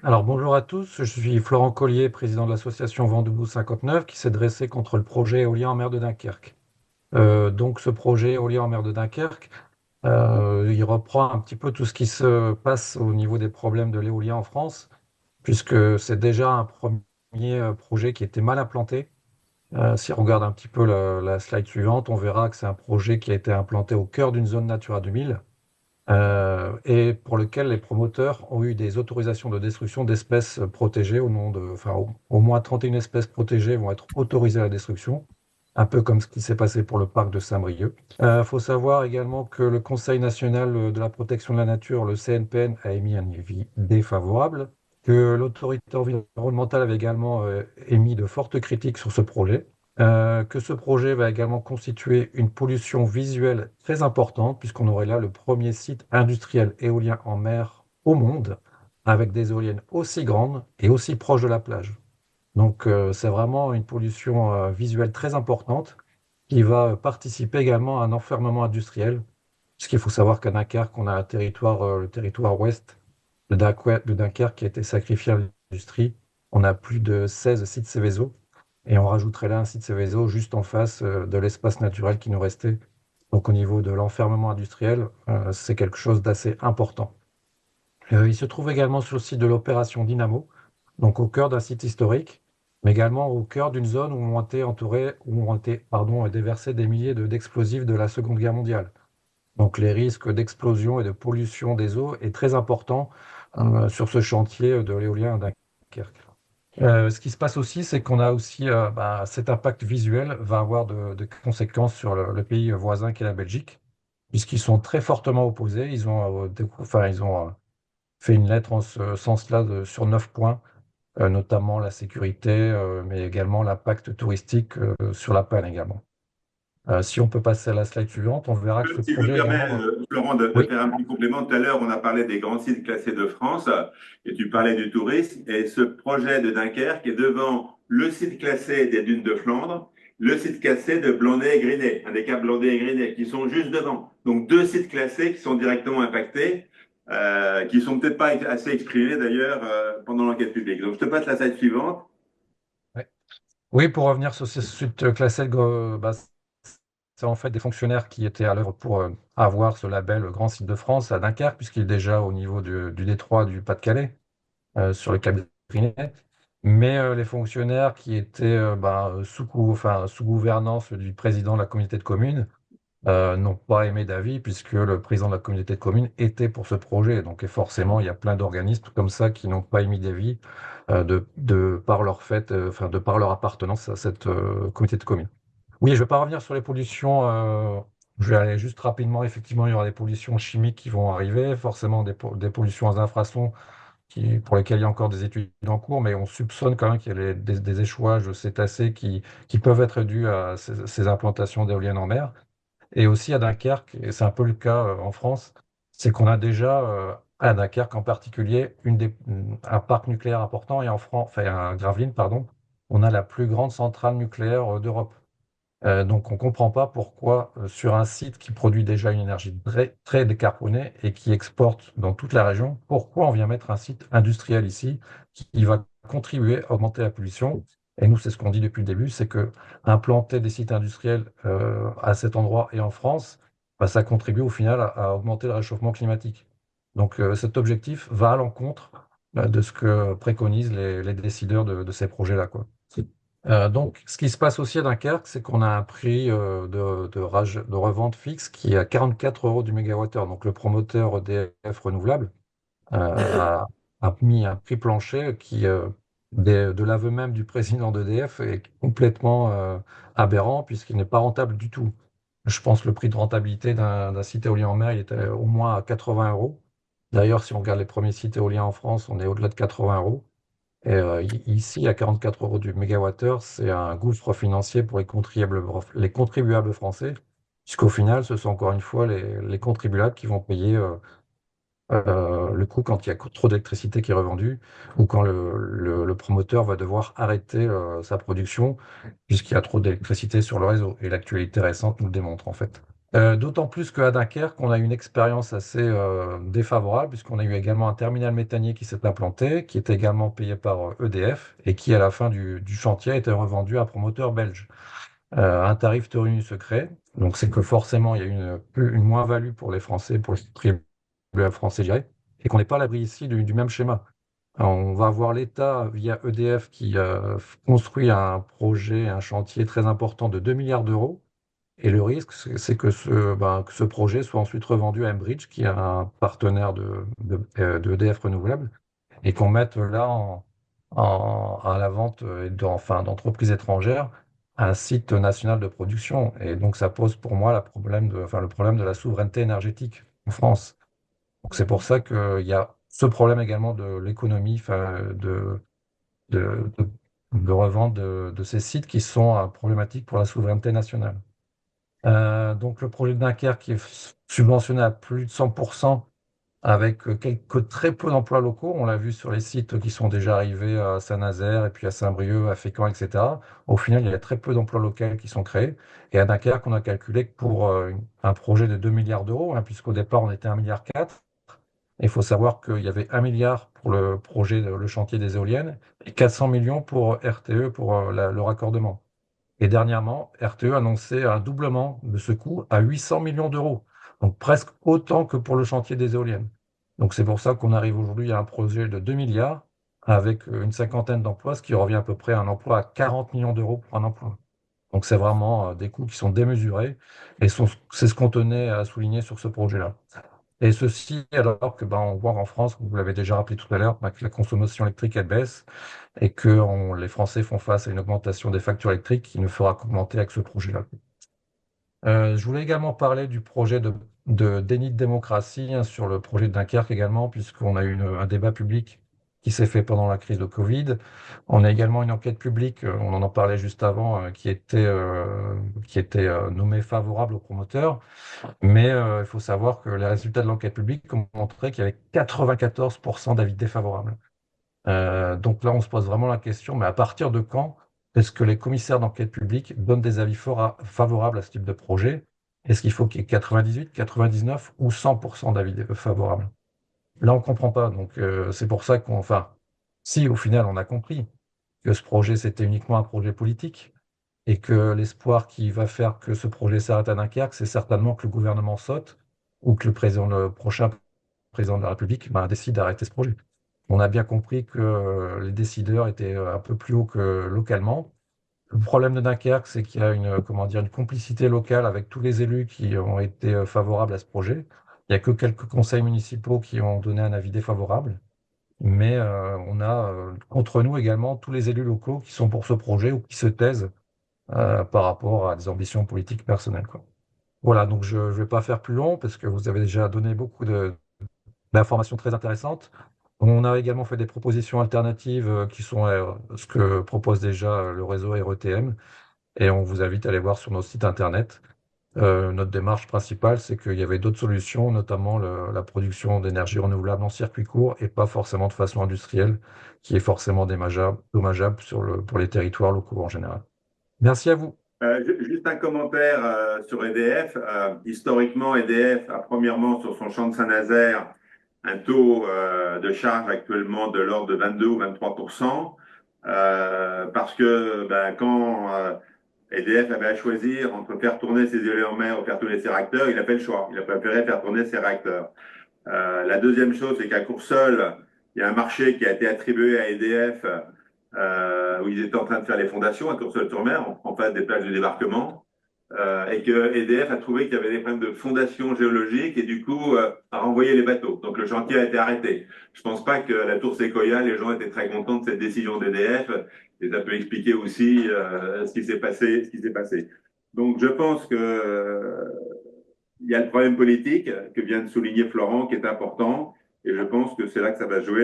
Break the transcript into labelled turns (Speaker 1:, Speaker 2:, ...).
Speaker 1: Alors bonjour à tous, je suis Florent Collier, président de l'association Vent debout 59, qui s'est dressé contre le projet éolien en mer de Dunkerque. Donc ce projet éolien en mer de Dunkerque, il reprend un petit peu tout ce qui se passe au niveau des problèmes de l'éolien en France, puisque c'est déjà un premier projet qui était mal implanté. Si on regarde un petit peu la slide suivante, on verra que c'est un projet qui a été implanté au cœur d'une zone Natura 2000 et pour lequel les promoteurs ont eu des autorisations de destruction d'espèces protégées au nom de, enfin, au moins 31 espèces protégées vont être autorisées à la destruction, un peu comme ce qui s'est passé pour le parc de Saint-Brieuc. Il faut savoir également que le Conseil national de la protection de la nature, le CNPN, a émis un avis défavorable, que l'autorité environnementale avait également émis de fortes critiques sur ce projet, que ce projet va également constituer une pollution visuelle très importante, puisqu'on aurait là le premier site industriel éolien en mer au monde, avec des éoliennes aussi grandes et aussi proches de la plage. Donc c'est vraiment une pollution visuelle très importante qui va participer également à un enfermement industriel, puisqu'il faut savoir qu'à Dunkerque, on a un territoire, le territoire ouest de Dunkerque qui a été sacrifié à l'industrie. On a plus de 16 sites Céveso, et on rajouterait là un site Céveso juste en face de l'espace naturel qui nous restait. Donc au niveau de l'enfermement industriel, c'est quelque chose d'assez important. Il se trouve également sur le site de l'opération Dynamo, donc au cœur d'un site historique, mais également au cœur d'une zone où ont été entourés, où ont été, pardon, déversés des milliers d'explosifs de la Seconde Guerre mondiale. Donc les risques d'explosion et de pollution des eaux est très important sur ce chantier de l'éolien à Dunkerque. Ce qui se passe aussi, c'est qu'on a aussi cet impact visuel va avoir de conséquences sur le pays voisin qui est la Belgique, puisqu'ils sont très fortement opposés. Ils ont fait une lettre en ce sens-là sur 9 points, notamment la sécurité, mais également l'impact touristique sur la Panne également. Si on peut passer à la slide suivante, on verra que ce
Speaker 2: Si je me
Speaker 1: projet
Speaker 2: permets,
Speaker 1: également.
Speaker 2: Florent, de
Speaker 1: Oui,
Speaker 2: faire un petit complément. Tout à l'heure, on a parlé des grands sites classés de France et tu parlais du tourisme. Et ce projet de Dunkerque est devant le site classé des dunes de Flandre, le site classé de Blondet et Grinet, un des caps Blondet et Grinet, qui sont juste devant. Donc deux sites classés qui sont directement impactés, qui sont peut-être pas assez exprimés d'ailleurs pendant l'enquête publique. Donc je te passe la slide suivante.
Speaker 1: ouais. Oui, pour revenir sur ce site classé, c'est en fait des fonctionnaires qui étaient à l'œuvre pour avoir ce label Grand Site de France à Dunkerque, puisqu'il est déjà au niveau du détroit du Pas-de-Calais, sur le Cap Grinet. Mais les fonctionnaires qui étaient sous gouvernance du président de la communauté de communes n'ont pas émis d'avis, puisque le président de la communauté de communes était pour ce projet. Donc et forcément, il y a plein d'organismes comme ça qui n'ont pas émis d'avis de par leur fait, de par leur appartenance à cette communauté de communes. Oui, je ne vais pas revenir sur les pollutions. Je vais aller juste rapidement. Effectivement, il y aura des pollutions chimiques qui vont arriver, forcément des pollutions aux infrasons pour lesquelles il y a encore des études en cours, mais on soupçonne quand même qu'il y a des échouages de cétacés qui peuvent être dus à ces implantations d'éoliennes en mer. Et aussi à Dunkerque, et c'est un peu le cas en France, c'est qu'on a déjà à Dunkerque en particulier un parc nucléaire important, et en France, enfin à Gravelines, pardon, on a la plus grande centrale nucléaire d'Europe. Donc on ne comprend pas pourquoi sur un site qui produit déjà une énergie très, très décarbonée et qui exporte dans toute la région, pourquoi on vient mettre un site industriel ici qui va contribuer à augmenter la pollution. Et nous, c'est ce qu'on dit depuis le début, c'est que implanter des sites industriels à cet endroit et en France, bah, ça contribue au final à augmenter le réchauffement climatique. Donc cet objectif va à l'encontre de ce que préconisent les décideurs de ces projets-là, quoi. Donc, ce qui se passe aussi à Dunkerque, c'est qu'on a un prix de revente fixe qui est à 44 euros du mégawattheure. Donc, le promoteur EDF Renouvelable a, a mis un prix plancher qui, de l'aveu même du président d'EDF, est complètement aberrant puisqu'il n'est pas rentable du tout. Je pense que le prix de rentabilité d'un site éolien en mer, il était au moins à 80 euros. D'ailleurs, si on regarde les premiers sites éoliens en France, on est au-delà de 80 euros. Et ici, à 44 euros du mégawattheure, c'est un gouffre financier pour les contribuables français, puisqu'au final, ce sont encore une fois les contribuables qui vont payer le coût quand il y a trop d'électricité qui est revendue ou quand le promoteur va devoir arrêter sa production puisqu'il y a trop d'électricité sur le réseau. Et l'actualité récente nous le démontre en fait. D'autant plus qu'à Dunkerque, on a eu une expérience assez défavorable, puisqu'on a eu également un terminal méthanier qui s'est implanté, qui était également payé par EDF, et qui, à la fin du chantier, a été revendu à un promoteur belge, à un tarif tenu secret. Donc, c'est que forcément, il y a eu une moins-value pour les Français, pour les contribuables français, je dirais, et qu'on n'est pas à l'abri ici du même schéma. Alors, on va avoir l'État, via EDF, qui construit un projet, un chantier très important de 2 milliards d'euros, et le risque, c'est que ce projet soit ensuite revendu à Enbridge, qui est un partenaire de EDF Renouvelable, et qu'on mette là à la vente enfin, d'entreprises étrangères un site national de production. Et donc, ça pose pour moi enfin, le problème de la souveraineté énergétique en France. Donc, c'est pour ça qu'il y a ce problème également de l'économie, enfin, de, de revente de ces sites qui sont problématiques pour la souveraineté nationale. Donc le projet de Dunkerque qui est subventionné à plus de 100% avec très peu d'emplois locaux. On l'a vu sur les sites qui sont déjà arrivés à Saint-Nazaire et puis à Saint-Brieuc, à Fécamp, etc. Au final, il y a très peu d'emplois locaux qui sont créés. Et à Dunkerque, on a calculé que pour un projet de 2 milliards d'euros, hein, puisqu'au départ, on était à 1,4 milliard. Il faut savoir qu'il y avait 1 milliard pour le projet, le chantier des éoliennes, et 400 millions pour RTE, pour le raccordement. Et dernièrement, RTE a annoncé un doublement de ce coût à 800 millions d'euros, donc presque autant que pour le chantier des éoliennes. Donc c'est pour ça qu'on arrive aujourd'hui à un projet de 2 milliards avec une cinquantaine d'emplois, ce qui revient à peu près à un emploi à 40 millions d'euros pour un emploi. Donc c'est vraiment des coûts qui sont démesurés et c'est ce qu'on tenait à souligner sur ce projet-là. Et ceci alors que on voit en France, vous l'avez déjà rappelé tout à l'heure, que la consommation électrique elle baisse et que les Français font face à une augmentation des factures électriques qui ne fera qu'augmenter avec ce projet-là. Je voulais également parler du projet de déni de démocratie, hein, sur le projet de Dunkerque également, puisqu'on a eu un débat public qui s'est fait pendant la crise de Covid. On a également une enquête publique, on en parlait juste avant, qui était nommée favorable aux promoteurs. Mais il faut savoir que les résultats de l'enquête publique ont montré qu'il y avait 94% d'avis défavorables. Donc là, on se pose vraiment la question, mais à partir de quand est-ce que les commissaires d'enquête publique donnent des avis favorables à ce type de projet? Est-ce qu'il faut qu'il y ait 98, 99 ou 100% d'avis favorables? Là, on ne comprend pas. Donc, c'est pour ça enfin, si au final, on a compris que ce projet, c'était uniquement un projet politique et que l'espoir qui va faire que ce projet s'arrête à Dunkerque, c'est certainement que le gouvernement saute ou que le prochain président de la République décide d'arrêter ce projet. On a bien compris que les décideurs étaient un peu plus hauts que localement. Le problème de Dunkerque, c'est qu'il y a comment dire, une complicité locale avec tous les élus qui ont été favorables à ce projet. Il n'y a que quelques conseils municipaux qui ont donné un avis défavorable. Mais on a contre nous également tous les élus locaux qui sont pour ce projet ou qui se taisent par rapport à des ambitions politiques personnelles, quoi. Voilà, donc je ne vais pas faire plus long parce que vous avez déjà donné beaucoup d'informations très intéressantes. On a également fait des propositions alternatives qui sont ce que propose déjà le réseau RETM et on vous invite à aller voir sur nos sites internet. Notre démarche principale, c'est qu'il y avait d'autres solutions, notamment la production d'énergie renouvelable en circuit court et pas forcément de façon industrielle, qui est forcément dommageable pour les territoires locaux en général. Merci à vous.
Speaker 2: Juste un commentaire sur EDF. Historiquement, EDF a premièrement sur son champ de Saint-Nazaire un taux de charge actuellement de l'ordre de 22 ou 23 parce que quand EDF avait à choisir entre faire tourner ses éoliennes en mer ou faire tourner ses réacteurs, il a fait le choix. Il a préféré faire tourner ses réacteurs. La deuxième chose, c'est qu'à Courseulles, il y a un marché qui a été attribué à EDF où ils étaient en train de faire les fondations à Courseulles-sur-Mer, en face des plages de débarquement, et que EDF a trouvé qu'il y avait des problèmes de fondation géologique et du coup a renvoyé les bateaux. Donc le chantier a été arrêté. Je ne pense pas que la tour Sequoia, les gens étaient très contents de cette décision d'EDF et ça peut expliquer aussi ce qui s'est passé, ce qui s'est passé. Donc je pense que il y a le problème politique que vient de souligner Florent qui est important et je pense que c'est là que ça va jouer.